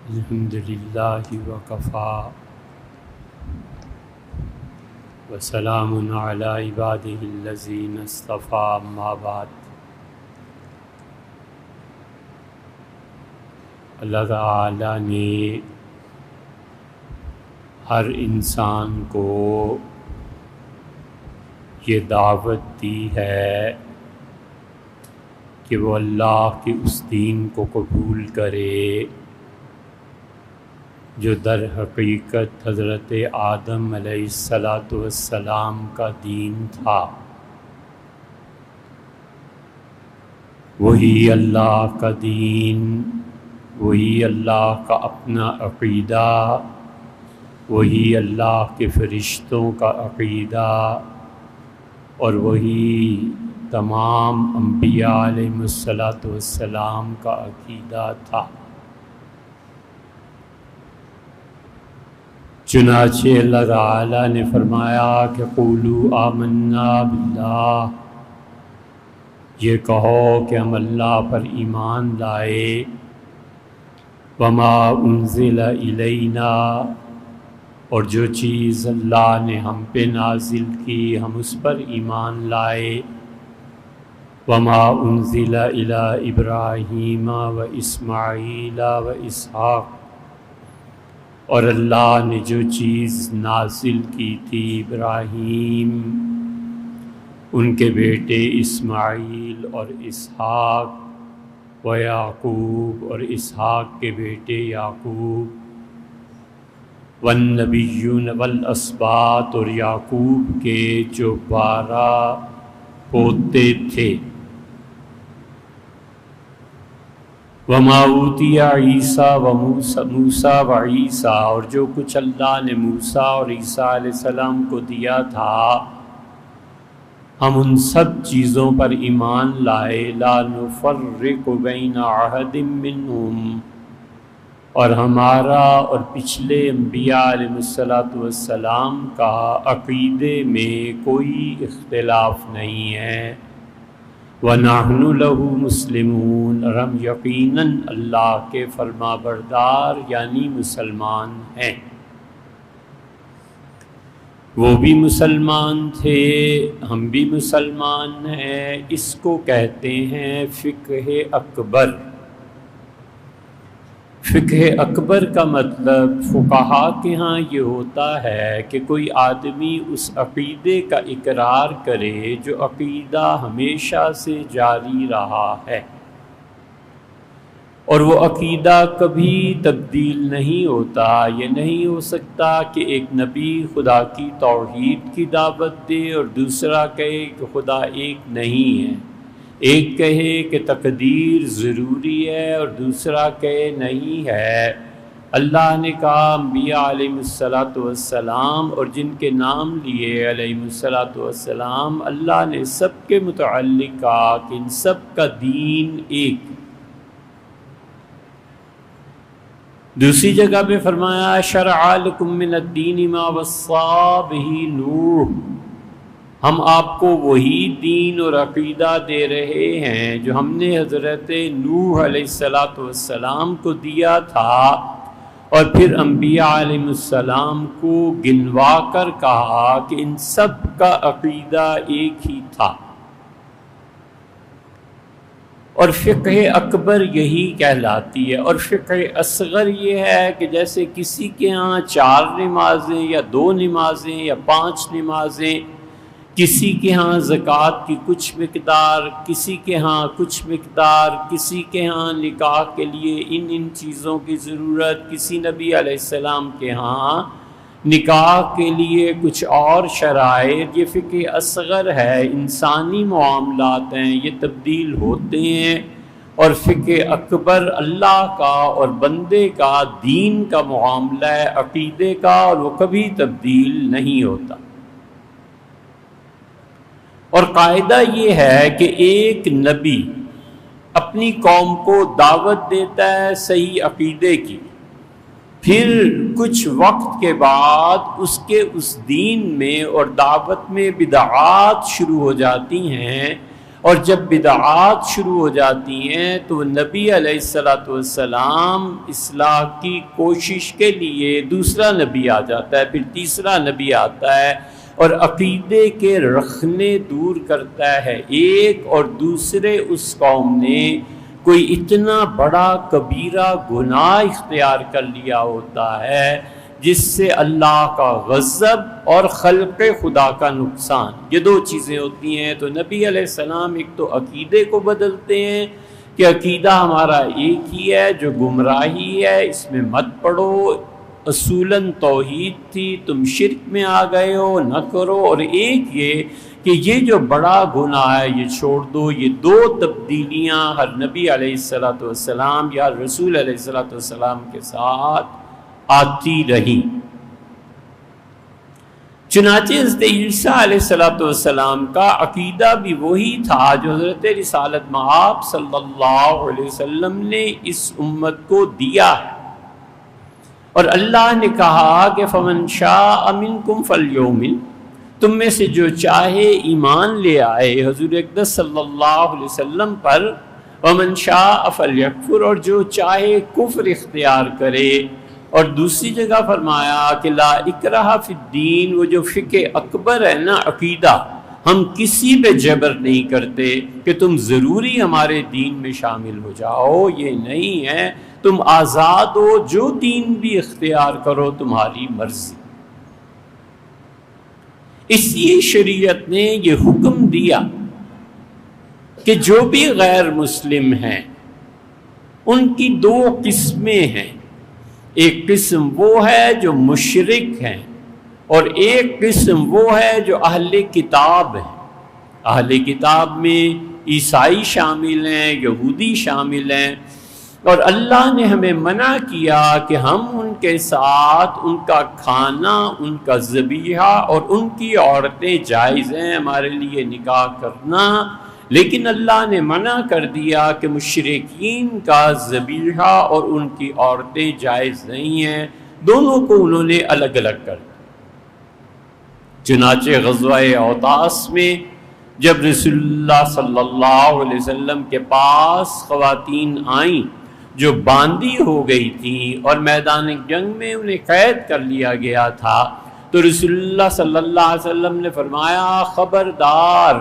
الحمد للہ وکفا وسلام علی عبادہ الذین اصطفیٰ اما بعد۔ اللہ تعالیٰ نے ہر انسان کو یہ دعوت دی ہے کہ وہ اللہ کے اس دین کو قبول کرے جو در حقیقت حضرت آدم علیہ السلام کا دین تھا۔ وہی اللہ کا دین، وہی اللہ کا اپنا عقیدہ، وہی اللہ کے فرشتوں کا عقیدہ، اور وہی تمام انبیاء علیہ السلام کا عقیدہ تھا۔ چنانچہ اللہ تعالیٰ نے فرمایا کہ قولوا آمنا باللہ، یہ کہو کہ ہم اللہ پر ایمان لائے، وما انزل الینا، اور جو چیز اللہ نے ہم پہ نازل کی ہم اس پر ایمان لائے، وما انزل الی ابراہیم و اسماعیل و اسحاق، اور اللہ نے جو چیز نازل کی تھی ابراہیم، ان کے بیٹے اسماعیل اور اسحاق، و یعقوب، اور اسحاق کے بیٹے یعقوب، والنبیون والاسباط، اور یعقوب کے جو 12 پوتے تھے، وما اوتی عیسیٰ و موسیٰ و عیسیٰ، اور جو کچھ اللہ نے موسیٰ اور عیسیٰ علیہ السلام کو دیا تھا ہم ان سب چیزوں پر ایمان لائے، لا نفرق بین احد منہم، اور ہمارا اور پچھلے انبیاء علیہ السلام کا عقیدے میں کوئی اختلاف نہیں ہے، وَنَحْنُ لَهُ مُسْلِمُونَ، اور ہم یقیناً اللہ کے فرما بردار یعنی مسلمان ہیں۔ وہ بھی مسلمان تھے، ہم بھی مسلمان ہیں، اس کو کہتے ہیں فقہ اکبر۔ فقہ اکبر کا مطلب فقہا کے ہاں یہ ہوتا ہے کہ کوئی آدمی اس عقیدے کا اقرار کرے جو عقیدہ ہمیشہ سے جاری رہا ہے، اور وہ عقیدہ کبھی تبدیل نہیں ہوتا۔ یہ نہیں ہو سکتا کہ ایک نبی خدا کی توحید کی دعوت دے اور دوسرا کہے کہ خدا ایک نہیں ہے، ایک کہے کہ تقدیر ضروری ہے اور دوسرا کہے نہیں ہے۔ اللہ نے کہا انبیاء علیہ السلام اور جن کے نام لیے علیہ السلام، اللہ نے سب کے متعلق کہا کہ ان سب کا دین ایک۔ دوسری جگہ پہ فرمایا شرع لکم من الدین ما وصی بہ نوح، ہم آپ کو وہی دین اور عقیدہ دے رہے ہیں جو ہم نے حضرت نوح علیہ السلام کو دیا تھا، اور پھر انبیاء علیہ السلام کو گنوا کر کہا کہ ان سب کا عقیدہ ایک ہی تھا۔ اور فقہ اکبر یہی کہلاتی ہے، اور فقہ اصغر یہ ہے کہ جیسے کسی کے ہاں 4 نمازیں یا 2 نمازیں یا 5 نمازیں، کسی کے ہاں زکوٰۃ کی کچھ مقدار، کسی کے ہاں کچھ مقدار، کسی کے ہاں نکاح کے لیے ان چیزوں کی ضرورت، کسی نبی علیہ السلام کے ہاں نکاح کے لیے کچھ اور شرائط۔ یہ فقہ اصغر ہے، انسانی معاملات ہیں، یہ تبدیل ہوتے ہیں، اور فقہ اکبر اللہ کا اور بندے کا دین کا معاملہ ہے، عقیدے کا، اور وہ کبھی تبدیل نہیں ہوتا۔ اور قاعدہ یہ ہے کہ ایک نبی اپنی قوم کو دعوت دیتا ہے صحیح عقیدے کی، پھر کچھ وقت کے بعد اس کے اس دین میں اور دعوت میں بدعات شروع ہو جاتی ہیں، اور جب بدعات شروع ہو جاتی ہیں تو نبی علیہ الصلوۃ والسلام اصلاح کی کوشش کے لیے دوسرا نبی آ جاتا ہے، پھر تیسرا نبی آتا ہے اور عقیدے کے رخنے دور کرتا ہے۔ ایک اور دوسرے اس قوم نے کوئی اتنا بڑا کبیرہ گناہ اختیار کر لیا ہوتا ہے جس سے اللہ کا غضب اور خلق خدا کا نقصان، یہ دو چیزیں ہوتی ہیں۔ تو نبی علیہ السلام ایک تو عقیدے کو بدلتے ہیں کہ عقیدہ ہمارا ایک ہی ہے جو گمراہی ہے، اس میں مت پڑو، اصولاً توحید تھی، تم شرک میں آ گئے ہو، نہ کرو۔ اور ایک یہ کہ یہ جو بڑا گناہ ہے یہ چھوڑ دو۔ یہ دو تبدیلیاں ہر نبی علیہ الصلوۃ والسلام یا رسول علیہ الصلوۃ والسلام کے ساتھ آتی رہی۔ چنانچہ حضرت عیسیٰ علیہ الصلوۃ والسلام کا عقیدہ بھی وہی تھا جو حضرت رسالت مآب صلی اللہ علیہ وسلم نے اس امت کو دیا ہے، اور اللہ نے کہا کہ فمن شاء منکم فلیؤمن، تم میں سے جو چاہے ایمان لے آئے حضور اقدس صلی اللہ علیہ وسلم پر، ومن شاء فلیکفر، اور جو چاہے کفر اختیار کرے۔ اور دوسری جگہ فرمایا کہ لا اکراہ فی الدین، وہ جو فقہ اکبر ہے نا عقیدہ، ہم کسی پہ جبر نہیں کرتے کہ تم ضروری ہمارے دین میں شامل ہو جاؤ، یہ نہیں ہے، تم آزاد ہو، جو دین بھی اختیار کرو تمہاری مرضی۔ اس لیے شریعت نے یہ حکم دیا کہ جو بھی غیر مسلم ہیں ان کی دو قسمیں ہیں، ایک قسم وہ ہے جو مشرک ہیں اور ایک قسم وہ ہے جو اہل کتاب ہیں۔ اہل کتاب میں عیسائی شامل ہیں، یہودی شامل ہیں، اور اللہ نے ہمیں منع کیا کہ ہم ان کے ساتھ ان کا کھانا، ان کا ذبیحہ اور ان کی عورتیں جائز ہیں ہمارے لیے نکاح کرنا، لیکن اللہ نے منع کر دیا کہ مشرکین کا ذبیحہ اور ان کی عورتیں جائز نہیں ہیں، دونوں کو انہوں نے الگ الگ کر دیا۔ چنانچہ غزوہ اوطاس میں جب رسول اللہ صلی اللہ علیہ وسلم کے پاس خواتین آئیں جو باندھی ہو گئی تھیں اور میدان جنگ میں انہیں قید کر لیا گیا تھا، تو رسول اللہ صلی اللہ علیہ وسلم نے فرمایا خبردار،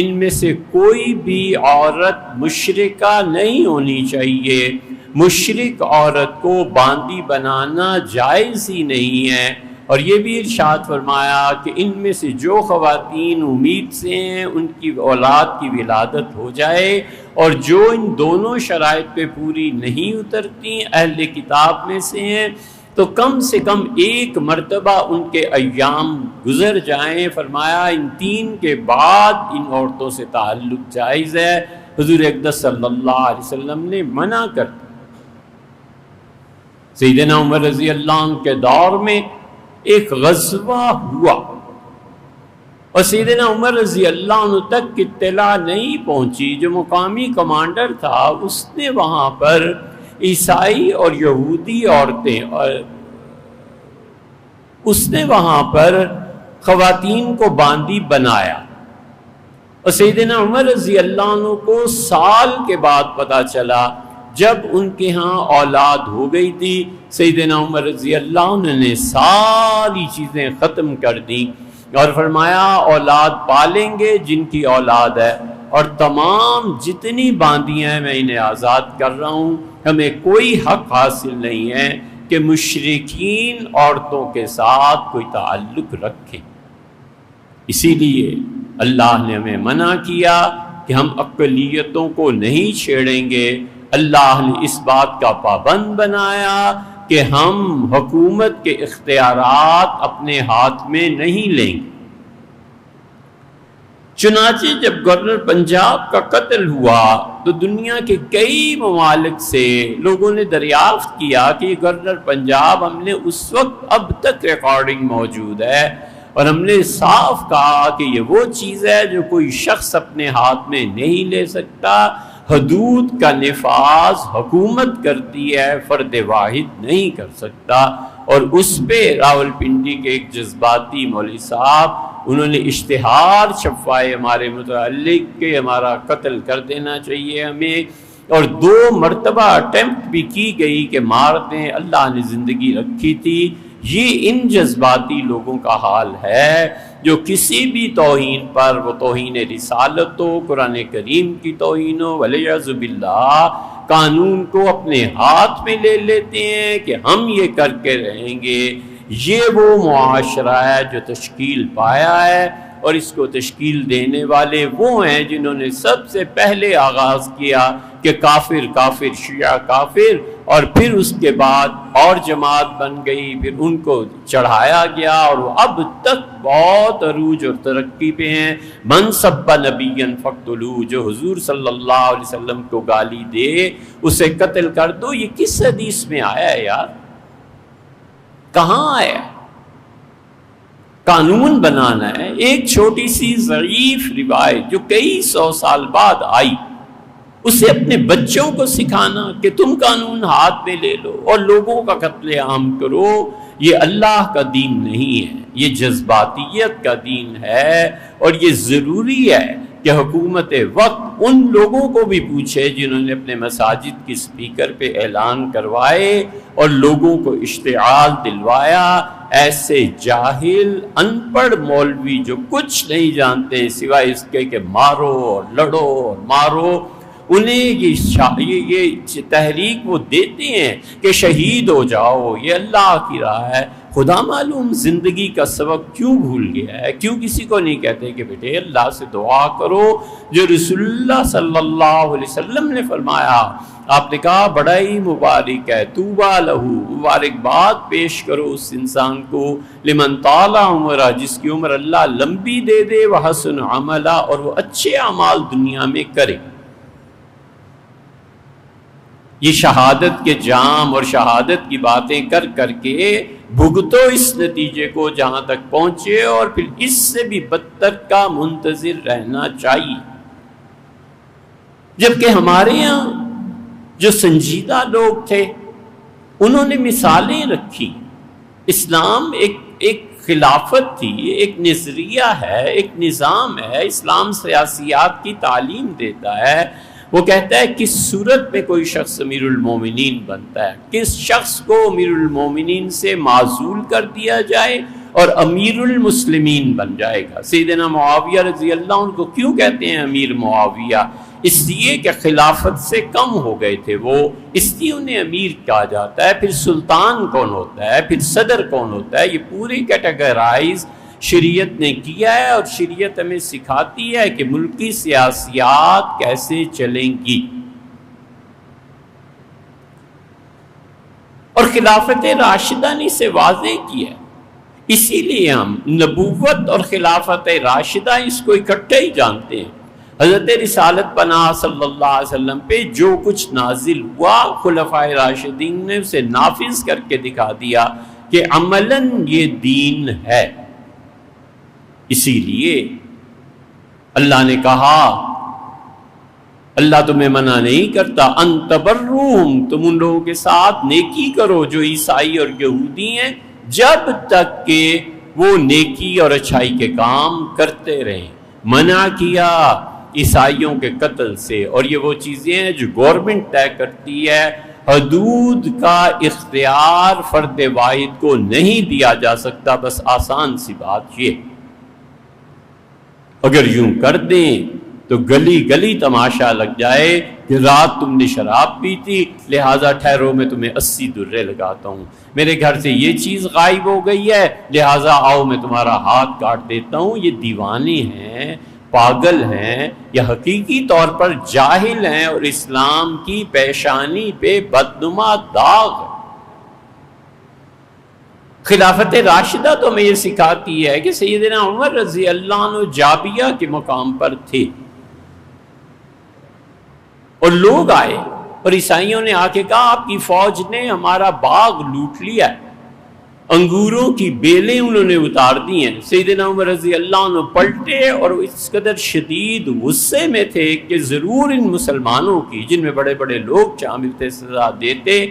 ان میں سے کوئی بھی عورت مشرکہ نہیں ہونی چاہیے، مشرک عورت کو باندھی بنانا جائز ہی نہیں ہے۔ اور یہ بھی ارشاد فرمایا کہ ان میں سے جو خواتین امید سے ہیں ان کی اولاد کی ولادت ہو جائے، اور جو ان دونوں شرائط پہ پوری نہیں اترتی اہل کتاب میں سے ہیں تو کم سے کم ایک مرتبہ ان کے ایام گزر جائیں۔ فرمایا ان تین کے بعد ان عورتوں سے تعلق جائز ہے۔ حضور اقدس صلی اللہ علیہ وسلم نے منع کر دیا۔ سیدنا عمر رضی اللہ عنہ کے دور میں ایک غزوہ ہوا اور سیدنا عمر رضی اللہ عنہ تک اطلاع نہیں پہنچی، جو مقامی کمانڈر تھا اس نے وہاں پر عیسائی اور یہودی عورتیں، اور اس نے وہاں پر خواتین کو باندھی بنایا، اور سیدنا عمر رضی اللہ عنہ کو سال کے بعد پتہ چلا جب ان کے ہاں اولاد ہو گئی تھی، سیدنا عمر رضی اللہ عنہ نے ساری چیزیں ختم کر دیں اور فرمایا اولاد پالیں گے جن کی اولاد ہے، اور تمام جتنی باندیاں ہیں میں انہیں آزاد کر رہا ہوں، ہمیں کوئی حق حاصل نہیں ہے کہ مشرکین عورتوں کے ساتھ کوئی تعلق رکھیں۔ اسی لیے اللہ نے ہمیں منع کیا کہ ہم اقلیتوں کو نہیں چھیڑیں گے۔ اللہ نے اس بات کا پابند بنایا کہ ہم حکومت کے اختیارات اپنے ہاتھ میں نہیں لیں گے۔ چنانچہ جب گورنر پنجاب کا قتل ہوا تو دنیا کے کئی ممالک سے لوگوں نے دریافت کیا کہ یہ گورنر پنجاب ہم نے اس وقت اب تک ریکارڈنگ موجود ہے، اور ہم نے صاف کہا کہ یہ وہ چیز ہے جو کوئی شخص اپنے ہاتھ میں نہیں لے سکتا، حدود کا نفاذ حکومت کرتی ہے، فرد واحد نہیں کر سکتا۔ اور اس پہ راولپنڈی کے ایک جذباتی مولوی صاحب انہوں نے اشتہار چھپوائے ہمارے متعلق کہ ہمارا قتل کر دینا چاہیے ہمیں، اور 2 مرتبہ اٹیمپٹ بھی کی گئی کہ مار دیں، اللہ نے زندگی رکھی تھی۔ یہ ان جذباتی لوگوں کا حال ہے جو کسی بھی توہین پر، وہ توہین رسالت ہو، قرآن کریم کی توہین ہو، والعیاذ باللہ، قانون کو اپنے ہاتھ میں لے لیتے ہیں کہ ہم یہ کر کے رہیں گے۔ یہ وہ معاشرہ ہے جو تشکیل پایا ہے، اور اس کو تشکیل دینے والے وہ ہیں جنہوں نے سب سے پہلے آغاز کیا کہ کافر کافر، شیعہ کافر، اور پھر اس کے بعد اور جماعت بن گئی، پھر ان کو چڑھایا گیا، اور وہ اب تک بہت عروج اور ترقی پہ ہیں۔ من سب نبیا فاقتلوہ، جو حضور صلی اللہ علیہ وسلم کو گالی دے اسے قتل کر دو، یہ کس حدیث میں آیا ہے یار؟ کہاں آیا؟ قانون بنانا ہے۔ ایک چھوٹی سی ضعیف روایت جو کئی 100 سال بعد آئی، اسے اپنے بچوں کو سکھانا کہ تم قانون ہاتھ میں لے لو اور لوگوں کا قتل عام کرو، یہ اللہ کا دین نہیں ہے، یہ جذباتیت کا دین ہے۔ اور یہ ضروری ہے کہ حکومت وقت ان لوگوں کو بھی پوچھے جنہوں نے اپنے مساجد کی سپیکر پہ اعلان کروائے اور لوگوں کو اشتعال دلوایا۔ ایسے جاہل ان پڑھ مولوی جو کچھ نہیں جانتے سوائے اس کے کہ مارو اور لڑو اور مارو، انہیں یہ تحریک وہ دیتے ہیں کہ شہید ہو جاؤ، یہ اللہ کی راہ ہے۔ خدا معلوم زندگی کا سبق کیوں بھول گیا ہے، کیوں کسی کو نہیں کہتے کہ بیٹے اللہ سے دعا کرو جو رسول اللہ صلی اللہ علیہ وسلم نے فرمایا۔ آپ نے کہا بڑا ہی مبارک ہے، طوبیٰ لہ، مبارکباد پیش کرو اس انسان کو، لمن طال عمرہ، جس کی عمر اللہ لمبی دے دے، وحسن عملہ، اور وہ اچھے اعمال دنیا میں کرے۔ یہ شہادت کے جام اور شہادت کی باتیں کر کر کے بھگتو اس نتیجے کو جہاں تک پہنچے، اور پھر اس سے بھی بدتر کا منتظر رہنا چاہیے۔ جبکہ ہمارے یہاں جو سنجیدہ لوگ تھے انہوں نے مثالیں رکھی۔ اسلام ایک خلافت تھی، ایک نظریہ ہے، ایک نظام ہے۔ اسلام سیاسیات کی تعلیم دیتا ہے۔ وہ کہتا ہے کس صورت میں کوئی شخص امیر المومنین بنتا ہے، کس شخص کو امیر المومنین سے معزول کر دیا جائے اور امیر المسلمین بن جائے گا۔ سیدنا معاویہ رضی اللہ عنہ کو کیوں کہتے ہیں امیر معاویہ؟ اس لیے کہ خلافت سے کم ہو گئے تھے وہ، اس لیے انہیں امیر کہا جاتا ہے۔ پھر سلطان کون ہوتا ہے، پھر صدر کون ہوتا ہے، یہ پوری کیٹیگرائز شریعت نے کیا ہے، اور شریعت ہمیں سکھاتی ہے کہ ملکی سیاسیات کیسے چلیں گی۔ اور خلافت راشدہ نے اسے واضح کیا ہے، اسی لیے ہم نبوت اور خلافت راشدہ اس کو اکٹھے ہی جانتے ہیں۔ حضرت رسالت پناہ صلی اللہ علیہ وسلم پہ جو کچھ نازل ہوا، خلفائے راشدین نے اسے نافذ کر کے دکھا دیا کہ عملاً یہ دین ہے۔ اسی لیے اللہ نے کہا، اللہ تمہیں منع نہیں کرتا، ان تبروہم، تم ان لوگوں کے ساتھ نیکی کرو جو عیسائی اور یہودی ہیں، جب تک کہ وہ نیکی اور اچھائی کے کام کرتے رہیں۔ منع کیا عیسائیوں کے قتل سے، اور یہ وہ چیزیں ہیں جو گورنمنٹ طے کرتی ہے۔ حدود کا اختیار فرد واحد کو نہیں دیا جا سکتا، بس آسان سی بات یہ، اگر یوں کر دیں تو گلی گلی تماشا لگ جائے کہ رات تم نے شراب پی تھی، لہٰذا ٹھہرو میں تمہیں 80 درے لگاتا ہوں، میرے گھر سے یہ چیز غائب ہو گئی ہے، لہٰذا آؤ میں تمہارا ہاتھ کاٹ دیتا ہوں۔ یہ دیوانے ہیں، پاگل ہیں، یا حقیقی طور پر جاہل ہیں، اور اسلام کی پیشانی پہ بدنما داغ ہے۔ خلافت راشدہ تو ہمیں یہ سکھاتی ہے کہ سیدنا عمر رضی اللہ عنہ جابیہ کے مقام پر تھے، اور لوگ آئے اور عیسائیوں نے آ کے کہا آپ کی فوج نے ہمارا باغ لوٹ لیا ہے، انگوروں کی بیلیں انہوں نے اتار دی ہیں۔ سیدنا عمر رضی اللہ عنہ پلٹے اور اس قدر شدید غصے میں تھے کہ ضرور ان مسلمانوں کی، جن میں بڑے بڑے لوگ شامل تھے، سزا دیتے،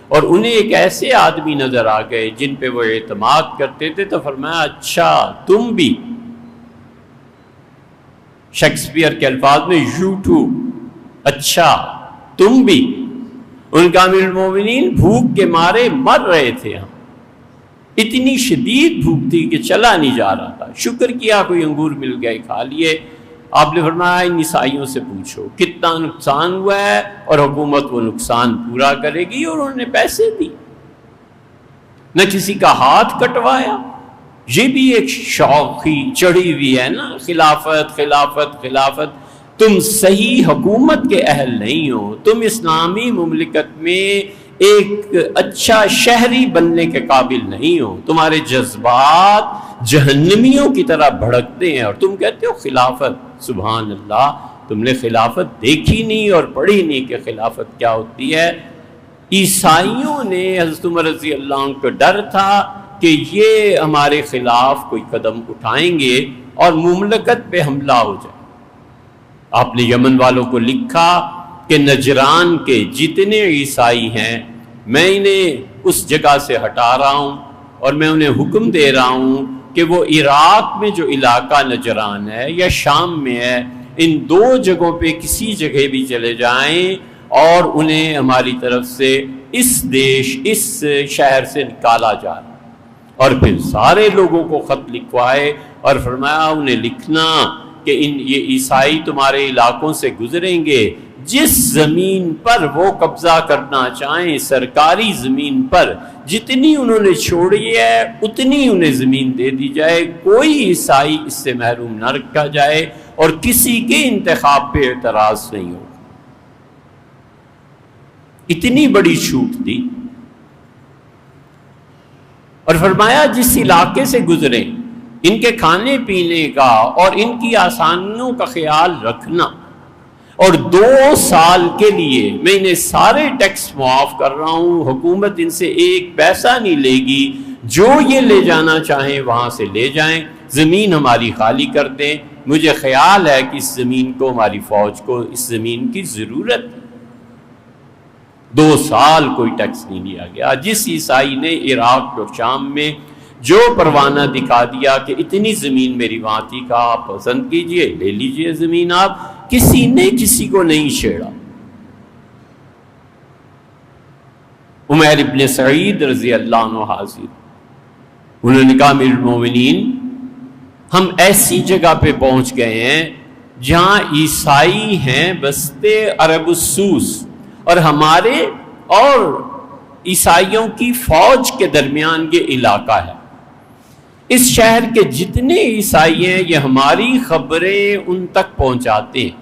اور انہیں ایک ایسے آدمی نظر آ گئے جن پہ وہ اعتماد کرتے تھے، تو فرمایا اچھا تم بھی شیکسپیئر کے الفاظ میں یو ٹو، اچھا تم بھی۔ ان کا امیر المومنین بھوک کے مارے مر رہے تھے، ہم اتنی شدید بھوک تھی کہ چلا نہیں جا رہا تھا، شکر کیا کوئی انگور مل گئے کھا لیے۔ آپ نے فرمایا ان عیسائیوں سے پوچھو کتنا نقصان ہوا ہے، اور حکومت وہ نقصان پورا کرے گی، اور انہوں نے پیسے دی، نہ کسی کا ہاتھ کٹوایا۔ یہ بھی ایک شوقی چڑھی ہوئی ہے نا، خلافت خلافت خلافت۔ تم صحیح حکومت کے اہل نہیں ہو، تم اسلامی مملکت میں ایک اچھا شہری بننے کے قابل نہیں ہو، تمہارے جذبات جہنمیوں کی طرح بھڑکتے ہیں، اور تم کہتے ہو خلافت۔ سبحان اللہ، تم نے خلافت دیکھی نہیں اور پڑھی نہیں کہ خلافت کیا ہوتی ہے۔ عیسائیوں نے حضرت عمر رضی اللہ عنہ کو ڈر تھا کہ یہ ہمارے خلاف کوئی قدم اٹھائیں گے اور مملکت پہ حملہ ہو جائے۔ آپ نے یمن والوں کو لکھا کہ نجران کے جتنے عیسائی ہیں میں انہیں اس جگہ سے ہٹا رہا ہوں، اور میں انہیں حکم دے رہا ہوں کہ وہ عراق میں جو علاقہ نجران ہے یا شام میں ہے، ان دو جگہوں پہ کسی جگہ بھی چلے جائیں، اور انہیں ہماری طرف سے اس دیش اس شہر سے نکالا جا رہا۔ اور پھر سارے لوگوں کو خط لکھوائے اور فرمایا انہیں لکھنا کہ یہ عیسائی تمہارے علاقوں سے گزریں گے، جس زمین پر وہ قبضہ کرنا چاہیں، سرکاری زمین پر جتنی انہوں نے چھوڑی ہے اتنی انہیں زمین دے دی جائے، کوئی عیسائی اس سے محروم نہ رکھا جائے، اور کسی کے انتخاب پہ اعتراض نہیں ہو۔ اتنی بڑی چھوٹ دی، اور فرمایا جس علاقے سے گزریں ان کے کھانے پینے کا اور ان کی آسانیوں کا خیال رکھنا، اور 2 سال کے لیے میں انہیں سارے ٹیکس معاف کر رہا ہوں، حکومت ان سے ایک پیسہ نہیں لے گی، جو یہ لے جانا چاہیں وہاں سے لے جائیں، زمین ہماری خالی کر دیں، مجھے خیال ہے کہ اس زمین کو ہماری فوج کو اس زمین کی ضرورت ہے۔ 2 سال کوئی ٹیکس نہیں لیا گیا۔ جس عیسائی نے عراق اور شام میں جو پروانہ دکھا دیا کہ اتنی زمین میری وہاں تھی، کہا آپ پسند کیجئے لے لیجئے زمین، آپ کسی نے کسی کو نہیں چھیڑا۔ عمیر ابن سعید رضی اللہ عنہ حاضر، انہوں نے کہا امیر المومنین ہم ایسی جگہ پہ پہنچ گئے ہیں جہاں عیسائی ہیں بستے عرب السوس، اور ہمارے اور عیسائیوں کی فوج کے درمیان یہ علاقہ ہے، اس شہر کے جتنے عیسائی ہیں یہ ہماری خبریں ان تک پہنچاتے ہیں،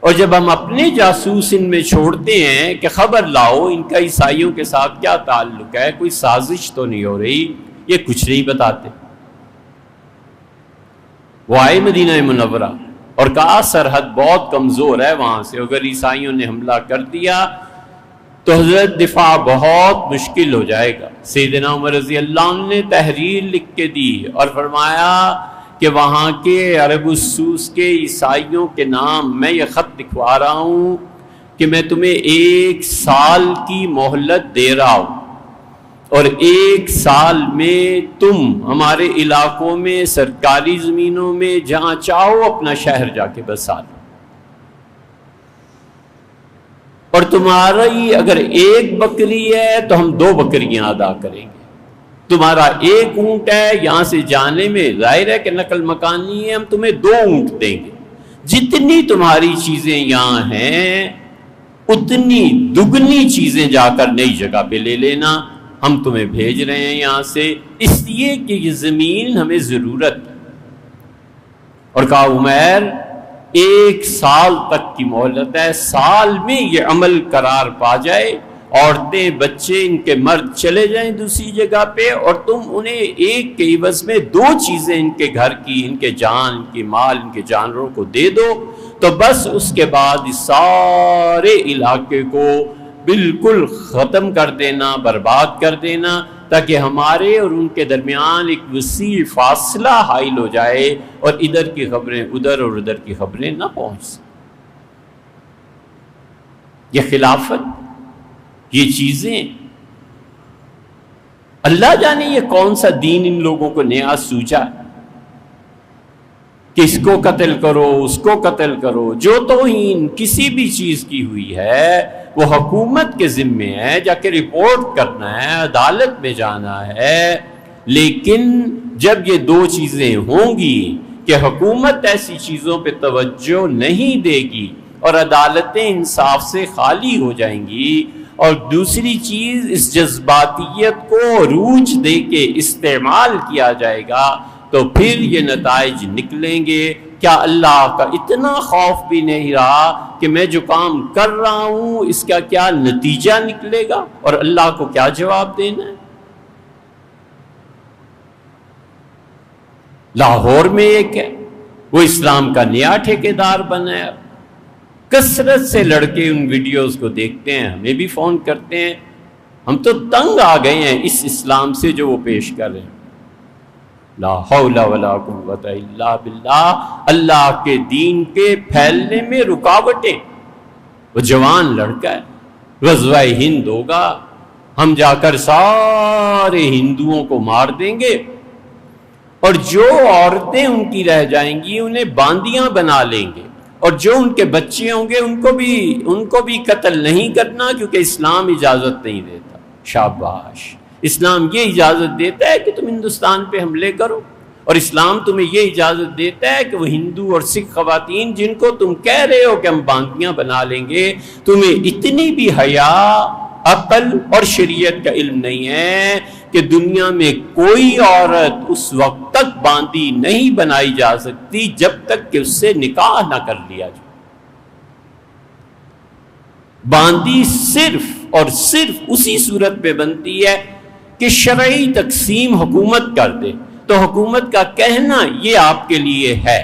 اور جب ہم اپنے جاسوس ان میں چھوڑتے ہیں کہ خبر لاؤ ان کا عیسائیوں کے ساتھ کیا تعلق ہے، کوئی سازش تو نہیں ہو رہی، یہ کچھ نہیں بتاتے۔ وہ آئے مدینہ منورہ اور کہا سرحد بہت کمزور ہے وہاں سے، اگر عیسائیوں نے حملہ کر دیا تو حضرت دفاع بہت مشکل ہو جائے گا۔ سیدنا عمر رضی اللہ عنہ نے تحریر لکھ کے دی اور فرمایا کہ وہاں کے عرب السوس کے عیسائیوں کے نام میں یہ خط لکھوا رہا ہوں کہ میں تمہیں 1 سال کی مہلت دے رہا ہوں، اور 1 سال میں تم ہمارے علاقوں میں سرکاری زمینوں میں جہاں چاہو اپنا شہر جا کے بسا لو، اور تمہاری اگر 1 بکری ہے تو ہم 2 بکریاں ادا کریں گے، تمہارا 1 اونٹ ہے یہاں سے جانے میں ظاہر ہے کہ نقل مکانی ہے، ہم تمہیں 2 اونٹ دیں گے، جتنی تمہاری چیزیں یہاں ہیں اتنی دگنی چیزیں جا کر نئی جگہ پہ لے لینا، ہم تمہیں بھیج رہے ہیں یہاں سے، اس لیے کہ یہ زمین ہمیں ضرورت ہے۔ اور کہا عمیر 1 سال تک کی مہلت ہے، سال میں یہ عمل قرار پا جائے، عورتیں بچے ان کے مرد چلے جائیں دوسری جگہ پہ، اور تم انہیں 1 کے عوض میں 2 چیزیں ان کے گھر کی، ان کے جان، ان کی مال، ان کے جانوروں کو دے دو، تو بس اس کے بعد اس سارے علاقے کو بالکل ختم کر دینا، برباد کر دینا، تاکہ ہمارے اور ان کے درمیان ایک وسیع فاصلہ حائل ہو جائے، اور ادھر کی خبریں ادھر اور ادھر کی خبریں نہ پہنچ سکیں۔ یہ خلافت، یہ چیزیں اللہ جانے یہ کون سا دین ان لوگوں کو نیا سوچا ہے۔ کہ اس کو قتل کرو، اس کو قتل کرو. جو توہین کسی بھی چیز کی ہوئی ہے وہ حکومت کے ذمے ہے، جا کے رپورٹ کرنا ہے، عدالت میں جانا ہے. لیکن جب یہ دو چیزیں ہوں گی کہ حکومت ایسی چیزوں پہ توجہ نہیں دے گی اور عدالتیں انصاف سے خالی ہو جائیں گی، اور دوسری چیز اس جذباتیت کو عروج دے کے استعمال کیا جائے گا، تو پھر یہ نتائج نکلیں گے. کیا اللہ کا اتنا خوف بھی نہیں رہا کہ میں جو کام کر رہا ہوں اس کا کیا نتیجہ نکلے گا اور اللہ کو کیا جواب دینا ہے؟ لاہور میں ایک ہے، وہ اسلام کا نیا ٹھیکیدار بنا ہے. کثرت سے لڑکے ان ویڈیوز کو دیکھتے ہیں، ہمیں بھی فون کرتے ہیں. ہم تو تنگ آ گئے ہیں اس اسلام سے جو وہ پیش کر رہے ہیں. لا حول ولا قوت الا باللہ. اللہ کے دین کے پھیلنے میں رکاوٹیں. وہ جوان لڑکا ہے، غزوہ ہند ہوگا، ہم جا کر سارے ہندوؤں کو مار دیں گے، اور جو عورتیں ان کی رہ جائیں گی انہیں باندیاں بنا لیں گے، اور جو ان کے بچے ہوں گے ان کو بھی قتل نہیں کرنا، کیونکہ اسلام اجازت نہیں دیتا. شاباش. اسلام یہ اجازت دیتا ہے کہ تم ہندوستان پہ حملے کرو، اور اسلام تمہیں یہ اجازت دیتا ہے کہ وہ ہندو اور سکھ خواتین جن کو تم کہہ رہے ہو کہ ہم باندیاں بنا لیں گے، تمہیں اتنی بھی حیا، عقل اور شریعت کا علم نہیں ہے کہ دنیا میں کوئی عورت اس وقت تک باندی نہیں بنائی جا سکتی جب تک کہ اس سے نکاح نہ کر لیا جائے. باندی صرف اور صرف اسی صورت پہ بنتی ہے کہ شرعی تقسیم حکومت کر دے، تو حکومت کا کہنا یہ آپ کے لیے ہے،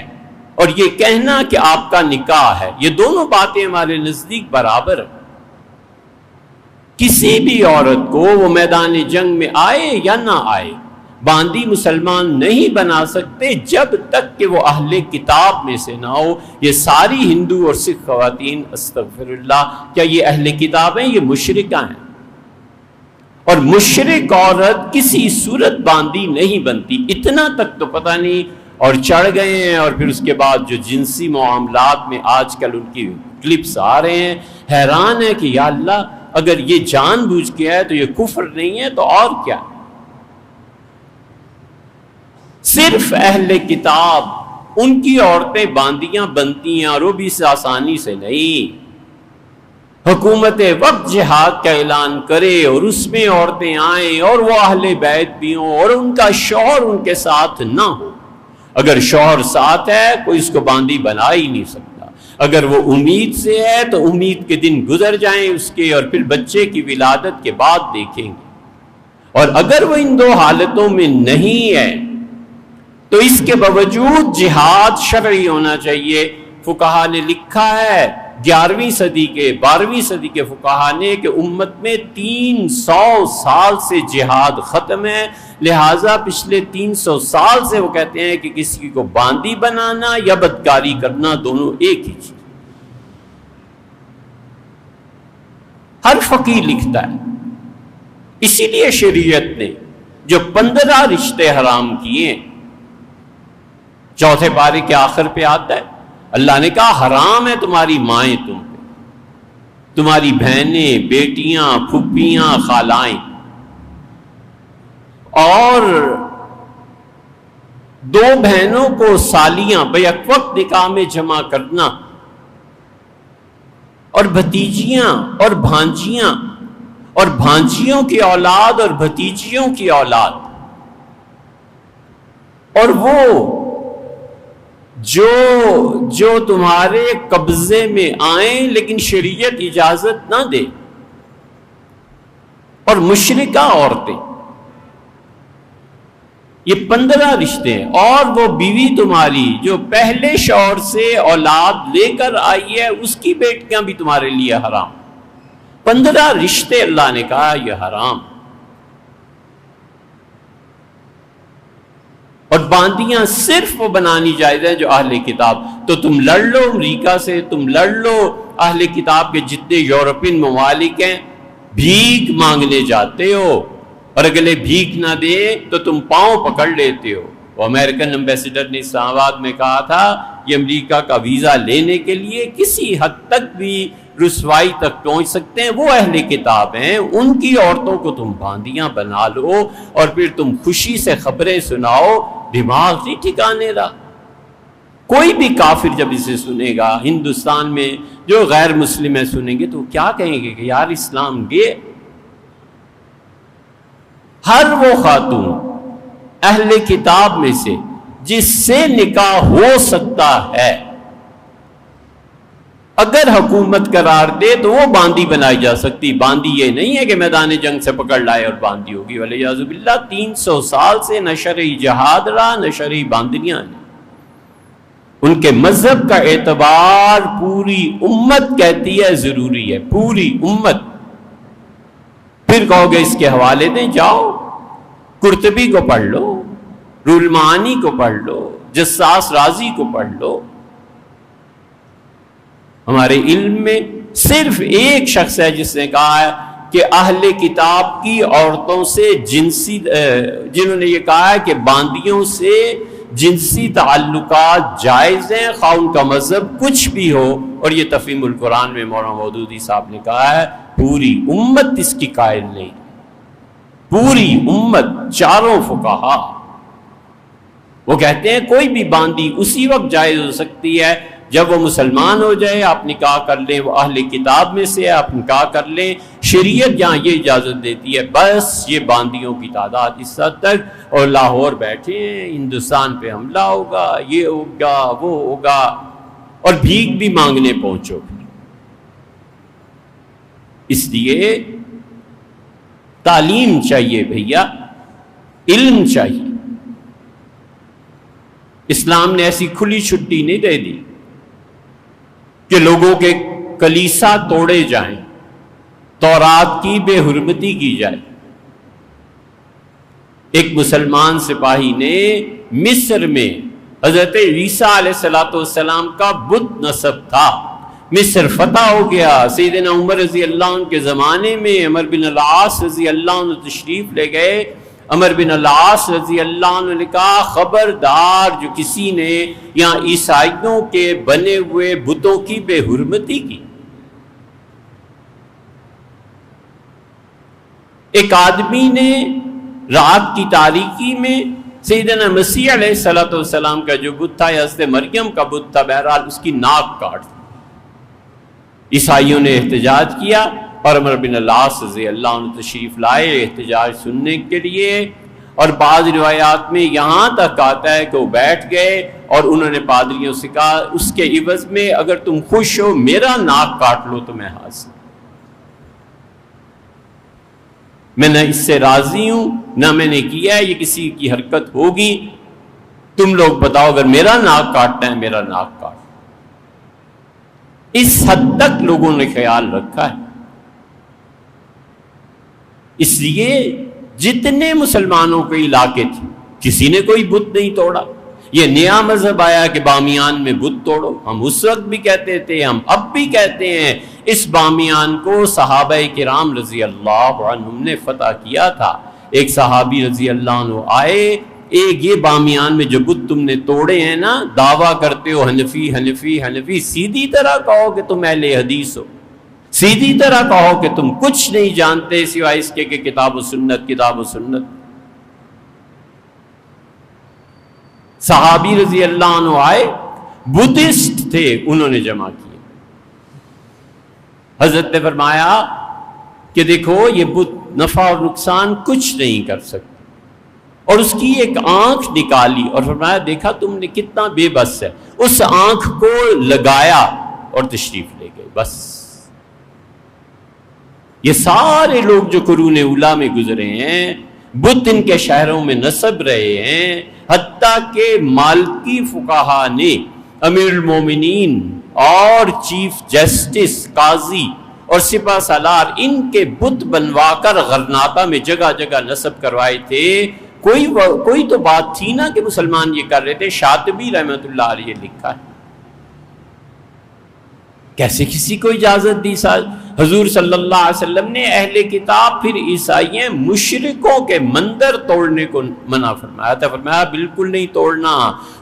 اور یہ کہنا کہ آپ کا نکاح ہے، یہ دونوں باتیں ہمارے نزدیک برابر ہیں. کسی بھی عورت کو وہ میدان جنگ میں آئے یا نہ آئے، باندی مسلمان نہیں بنا سکتے جب تک کہ وہ اہل کتاب میں سے نہ ہو. یہ ساری ہندو اور سکھ خواتین، استغفر اللہ، کیا یہ اہل کتاب ہیں؟ یہ مشرکہ ہیں، اور مشرک عورت کسی صورت باندی نہیں بنتی. اتنا تک تو پتہ نہیں، اور چڑھ گئے ہیں. اور پھر اس کے بعد جو جنسی معاملات میں آج کل ان کی کلپس آ رہے ہیں، حیران ہے کہ یا اللہ، اگر یہ جان بوجھ کے ہے تو یہ کفر نہیں ہے تو اور کیا؟ صرف اہل کتاب ان کی عورتیں باندیاں بنتی ہیں، اور وہ بھی اس آسانی سے نہیں. حکومت وقت جہاد کا اعلان کرے اور اس میں عورتیں آئیں اور وہ اہل بیت بھی ہوں اور ان کا شوہر ان کے ساتھ نہ ہو. اگر شوہر ساتھ ہے کوئی اس کو باندی بنا ہی نہیں سکتا. اگر وہ امید سے ہے تو امید کے دن گزر جائیں اس کے، اور پھر بچے کی ولادت کے بعد دیکھیں گے. اور اگر وہ ان دو حالتوں میں نہیں ہے تو اس کے باوجود جہاد شرعی ہونا چاہیے. فقہا نے لکھا ہے، 11ویں صدی کے 12ویں صدی کے فقہا نے، کہ امت میں 300 سال سے جہاد ختم ہے، لہٰذا پچھلے 300 سال سے وہ کہتے ہیں کہ کسی کو باندی بنانا یا بدکاری کرنا دونوں ایک ہی چیز. ہر فقیہ لکھتا ہے. اسی لیے شریعت نے جو 15 رشتے حرام کیے، چوتھے پارے کے آخر پہ آتا ہے، اللہ نے کہا حرام ہے تمہاری مائیں تم پہ، تمہاری بہنیں، بیٹیاں، پھپھیاں، خالائیں، اور 2 بہنوں کو سالیاں بیک وقت نکاح میں جمع کرنا، اور بھتیجیاں اور بھانجیاں، اور بھانجیوں کی اولاد اور بھتیجیوں کی اولاد، اور وہ جو تمہارے قبضے میں آئیں لیکن شریعت اجازت نہ دے، اور مشرکہ عورتیں. یہ 15 رشتے ہیں. اور وہ بیوی تمہاری جو پہلے شوہر سے اولاد لے کر آئی ہے، اس کی بیٹیاں بھی تمہارے لیے حرام. 15 رشتے اللہ نے کہا یہ حرام. اور باندیاں صرف وہ بنانی جائز ہے جو اہل کتاب. تو تم لڑ لو امریکہ سے، تم لڑ لو اہل کتاب کے جتنے یورپین ممالک ہیں، بھیک مانگنے جاتے ہو، اور اگلے بھیک نہ دے تو تم پاؤں پکڑ لیتے ہو وہ امریکن ایمبیسیڈر نے اسلام آباد میں کہا تھا یہ امریکہ کا ویزا لینے کے لیے کسی حد تک بھی رسوائی تک پہنچ سکتے ہیں، وہ اہل کتاب ہیں، ان کی عورتوں کو تم باندیاں بنا لو اور پھر تم خوشی سے خبریں سناؤ، دماغ نہیں ٹھکانے رہا۔ کوئی بھی کافر جب اسے سنے گا ہندوستان میں، جو غیر مسلم ہے سنیں گے تو کیا کہیں گے کہ یار اسلام گے۔ ہر وہ خاتون اہل کتاب میں سے جس سے نکاح ہو سکتا ہے، اگر حکومت قرار دے تو وہ باندی بنائی جا سکتی۔ باندی یہ نہیں ہے کہ میدان جنگ سے پکڑ لائے اور باندی ہوگی، والعیاذ باللہ 300 سال سے نہ شرعی جہاد رہا نہ شرعی باندیاں ہیں۔ ان کے مذہب کا اعتبار پوری امت کہتی ہے ضروری ہے، پوری امت۔ پھر کہو گے اس کے حوالے دیں، جاؤ قرطبی کو پڑھ لو، روح المعانی کو پڑھ لو، جساس رازی کو پڑھ لو۔ ہمارے علم میں صرف ایک شخص ہے جس نے کہا ہے کہ اہل کتاب کی عورتوں سے جنہوں نے یہ کہا ہے کہ باندیوں سے جنسی تعلقات جائز ہیں، خواہ ان کا مذہب کچھ بھی ہو، اور یہ تفہیم القرآن میں مولانا مودودی صاحب نے کہا ہے۔ پوری امت اس کی قائل نہیں، پوری امت، چاروں فقہا وہ کہتے ہیں کوئی بھی باندی اسی وقت جائز ہو سکتی ہے جب وہ مسلمان ہو جائے، آپ نکاح کر لیں، وہ اہل کتاب میں سے آپ نکاح کر لیں۔ شریعت یہاں یہ اجازت دیتی ہے، بس یہ باندیوں کی تعداد اس حد تک، اور لاہور بیٹھے ہیں، ہندوستان پہ حملہ ہوگا، یہ ہوگا وہ ہوگا، اور بھیک بھی مانگنے پہنچو۔ اس لیے تعلیم چاہیے بھیا، علم چاہیے۔ اسلام نے ایسی کھلی چھٹی نہیں دے دی کہ لوگوں کے کلیسا توڑے جائیں، تورات کی بے حرمتی کی جائے۔ ایک مسلمان سپاہی نے مصر میں حضرت عیسیٰ علیہ السلام کا بت نصب تھا، مصر فتح ہو گیا۔ سیدنا عمر رضی اللہ عنہ کے زمانے میں عمر بن العاص رضی اللہ عنہ تشریف لے گئے۔ عمر بن العاص رضی اللہ عنہ نے کہا خبردار جو کسی نے یہاں عیسائیوں کے بنے ہوئے بتوں کی بے حرمتی کی۔ ایک آدمی نے رات کی تاریکی میں سیدنا مسیح علیہ السلام کا جو بت تھا، حضرت مریم کا بت تھا، بہرحال اس کی ناک کاٹ دی۔ عیسائیوں نے احتجاج کیا اور عمر بن العاص رضی اللہ عنہ تشریف لائے احتجاج سننے کے لیے، اور بعض روایات میں یہاں تک آتا ہے کہ وہ بیٹھ گئے اور انہوں نے پادریوں سے کہا اس کے عوض میں اگر تم خوش ہو میرا ناک کاٹ لو تو میں حاضر، میں نہ اس سے راضی ہوں نہ میں نے کیا ہے، یہ کسی کی حرکت ہوگی، تم لوگ بتاؤ اگر میرا ناک کاٹنا ہے میرا ناک کاٹ۔ اس حد تک لوگوں نے خیال رکھا ہے۔ اس لیے جتنے مسلمانوں کے علاقے تھے کسی نے کوئی بت نہیں توڑا۔ یہ نیا مذہب آیا کہ بامیان میں بت توڑو، ہم اس وقت بھی کہتے تھے، ہم اب بھی کہتے ہیں۔ اس بامیان کو صحابہ کرام رضی اللہ عنہم نے فتح کیا تھا۔ ایک صحابی رضی اللہ عنہ آئے، ایک یہ بامیان میں جو بت تم نے توڑے ہیں نا، دعویٰ کرتے ہو حنفی حنفی حنفی، سیدھی طرح کہو کہ تم اہل حدیث ہو، سیدھی طرح کہو کہ تم کچھ نہیں جانتے سوائے اس کے کہ کتاب و سنت کتاب و سنت۔ صحابی رضی اللہ عنہ آئے، بدھسٹ تھے، انہوں نے جمع کیے۔ حضرت نے فرمایا کہ دیکھو یہ بت نفع اور نقصان کچھ نہیں کر سکتے، اور اس کی ایک آنکھ نکالی اور فرمایا دیکھا تم نے کتنا بے بس ہے، اس آنکھ کو لگایا اور تشریف لے گئے۔ بس یہ سارے لوگ جو قرون اولیٰ میں گزرے ہیں، بت ان کے شہروں میں نصب رہے ہیں، حتیٰ کہ مالکی فقہا نے امیر المومنین اور چیف جسٹس قاضی اور سپہ سالار ان کے بت بنوا کر غرناطہ میں جگہ جگہ نصب کوائے تھے۔ کوئی تو بات تھی نا کہ مسلمان یہ کر رہے تھے۔ شاطبی رحمۃ اللہ علیہ لکھا ہے کیسے کسی کو اجازت دی؟ حضور صلی اللہ علیہ وسلم نے اہل کتاب پھر عیسائی مشرکوں کے مندر توڑنے کو منع فرمایا تھا. فرمایا بالکل نہیں توڑنا.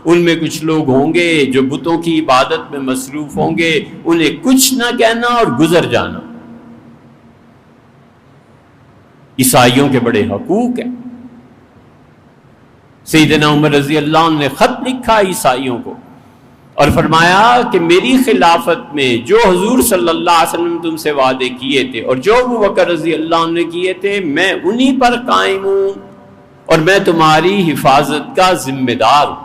ان میں کچھ لوگ ہوں گے جو بتوں کی عبادت میں مصروف ہوں گے، انہیں کچھ نہ کہنا اور گزر جانا. عیسائیوں کے بڑے حقوق ہیں. سیدنا عمر رضی اللہ عنہ نے خط لکھا عیسائیوں کو اور فرمایا کہ میری خلافت میں جو حضور صلی اللہ علیہ وسلم نے تم سے وعدے کیے تھے اور جو ابو بکر رضی اللہ عنہ نے کیے تھے، میں انہی پر قائم ہوں اور میں تمہاری حفاظت کا ذمہ دار ہوں.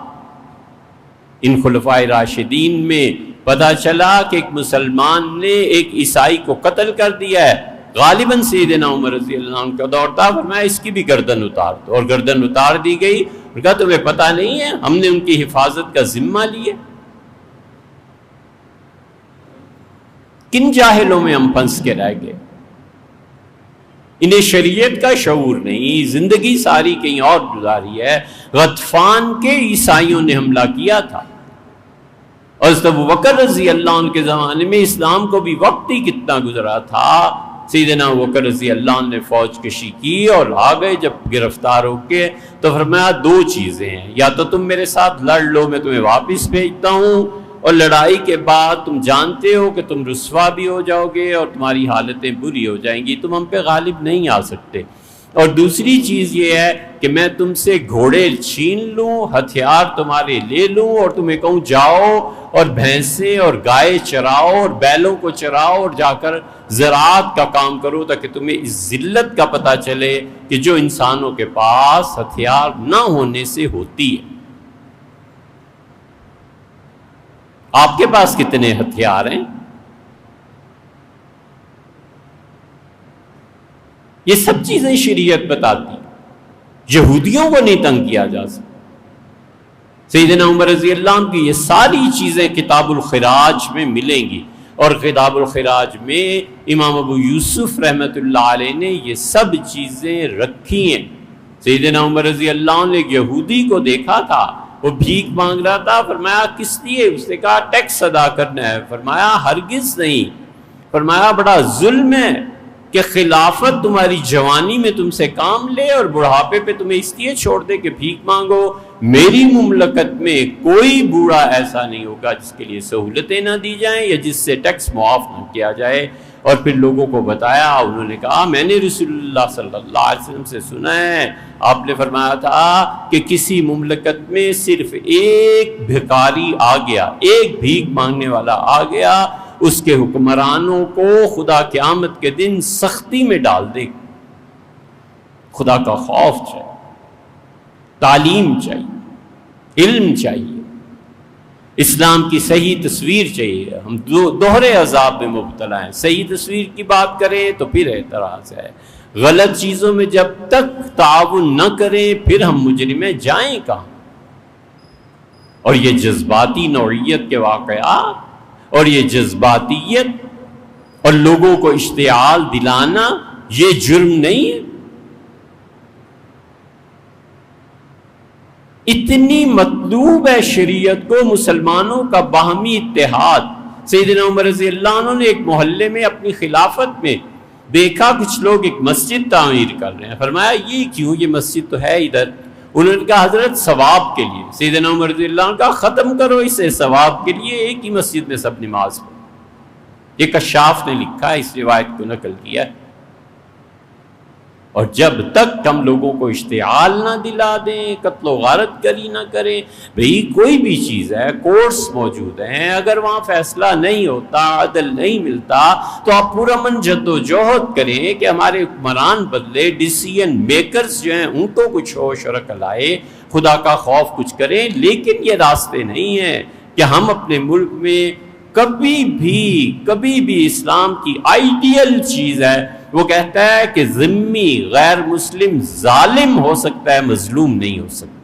ان خلفائے راشدین میں پتہ چلا کہ ایک مسلمان نے ایک عیسائی کو قتل کر دیا ہے. غالباً سیدنا عمر رضی اللہ عنہ کا دور تھا. فرمایا اس کی بھی گردن اتار دو، اور گردن اتار دی گئی. اور کہا تمہیں پتہ نہیں ہے ہم نے ان کی حفاظت کا ذمہ لیے؟ کن جاہلوں میں ہم پھنس کے رہ گئے. انہیں شریعت کا شعور نہیں، زندگی ساری کہیں اور گزاری ہے. غطفان کے عیسائیوں نے حملہ کیا تھا، اور ابو بکر رضی اللہ عنہ کے زمانے میں اسلام کو بھی وقت ہی کتنا گزرا تھا. سیدنا ابو بکر رضی اللہ عنہ نے فوج کشی کی اور آ گئے. جب گرفتار ہو کے تو فرمایا دو چیزیں ہیں، یا تو تم میرے ساتھ لڑ لو، میں تمہیں واپس بھیجتا ہوں، اور لڑائی کے بعد تم جانتے ہو کہ تم رسوا بھی ہو جاؤ گے اور تمہاری حالتیں بری ہو جائیں گی، تم ہم پہ غالب نہیں آ سکتے. اور دوسری چیز یہ ہے کہ میں تم سے گھوڑے چھین لوں، ہتھیار تمہارے لے لوں، اور تمہیں کہوں جاؤ اور بھینسیں اور گائے چراؤ اور بیلوں کو چراؤ اور جا کر زراعت کا کام کرو، تاکہ تمہیں اس ذلت کا پتہ چلے کہ جو انسانوں کے پاس ہتھیار نہ ہونے سے ہوتی ہے. آپ کے پاس کتنے ہتھیار ہیں؟ یہ سب چیزیں شریعت بتاتی. یہودیوں کو نہیں تنگ کیا جا سکتا. سیدنا عمر رضی اللہ عنہ کی یہ ساری چیزیں کتاب الخراج میں ملیں گی، اور کتاب الخراج میں امام ابو یوسف رحمۃ اللہ علیہ نے یہ سب چیزیں رکھی ہیں. سیدنا عمر رضی اللہ عنہ نے ایک یہودی کو دیکھا تھا، وہ بھیک مانگ رہا تھا. فرمایا کس لیے؟ اس نے کہا ٹیکس ادا کرنا ہے. فرمایا ہرگز نہیں. فرمایا بڑا ظلم ہے کہ خلافت تمہاری جوانی میں تم سے کام لے اور بڑھاپے پہ تمہیں اس لیے چھوڑ دے کہ بھیک مانگو. میری مملکت میں کوئی بوڑھا ایسا نہیں ہوگا جس کے لیے سہولتیں نہ دی جائیں یا جس سے ٹیکس معاف نہ کیا جائے. اور پھر لوگوں کو بتایا. انہوں نے کہا میں نے رسول اللہ صلی اللہ علیہ وسلم سے سنا ہے، آپ نے فرمایا تھا کہ کسی مملکت میں صرف ایک بھکاری آ گیا، ایک بھیک مانگنے والا آ گیا، اس کے حکمرانوں کو خدا قیامت کے دن سختی میں ڈال دے. خدا کا خوف چاہیے، تعلیم چاہیے، علم چاہیے، اسلام کی صحیح تصویر چاہیے. ہم دوہرے عذاب میں مبتلا ہیں. صحیح تصویر کی بات کریں تو پھر اعتراض ہے. غلط چیزوں میں جب تک تعاون نہ کریں پھر ہم مجرم ہیں، جائیں کہاں؟ اور یہ جذباتی نوعیت کے واقعات اور یہ جذباتیت اور لوگوں کو اشتعال دلانا یہ جرم نہیں ہے؟ اتنی مطلوب ہے شریعت کو مسلمانوں کا باہمی اتحاد. سیدنا عمر رضی اللہ عنہ نے ایک محلے میں اپنی خلافت میں دیکھا کچھ لوگ ایک مسجد تعمیر کر رہے ہیں. فرمایا یہ کیوں؟ یہ مسجد تو ہے ادھر. انہوں نے کہا حضرت ثواب کے لیے. سیدنا عمر رضی اللہ عنہ کا ختم کرو اسے، ثواب کے لیے ایک ہی مسجد میں سب نماز پڑھو. یہ کشاف نے لکھا ہے، اس روایت کو نقل کیا ہے. اور جب تک ہم لوگوں کو اشتعال نہ دلا دیں، قتل و غارت گری نہ کریں. بھئی کوئی بھی چیز ہے، کورٹس موجود ہیں، اگر وہاں فیصلہ نہیں ہوتا، عدل نہیں ملتا، تو آپ پورا من جد و جہد کریں کہ ہمارے حکمران بدلے، ڈیسیژن میکرز جو ہیں ان کو کچھ ہوش اور عقل آئے، خدا کا خوف کچھ کریں. لیکن یہ راستے نہیں ہیں کہ ہم اپنے ملک میں کبھی بھی اسلام کی آئیڈیل چیز ہے، وہ کہتا ہے کہ ذمہ غیر مسلم ظالم ہو سکتا ہے، مظلوم نہیں ہو سکتا.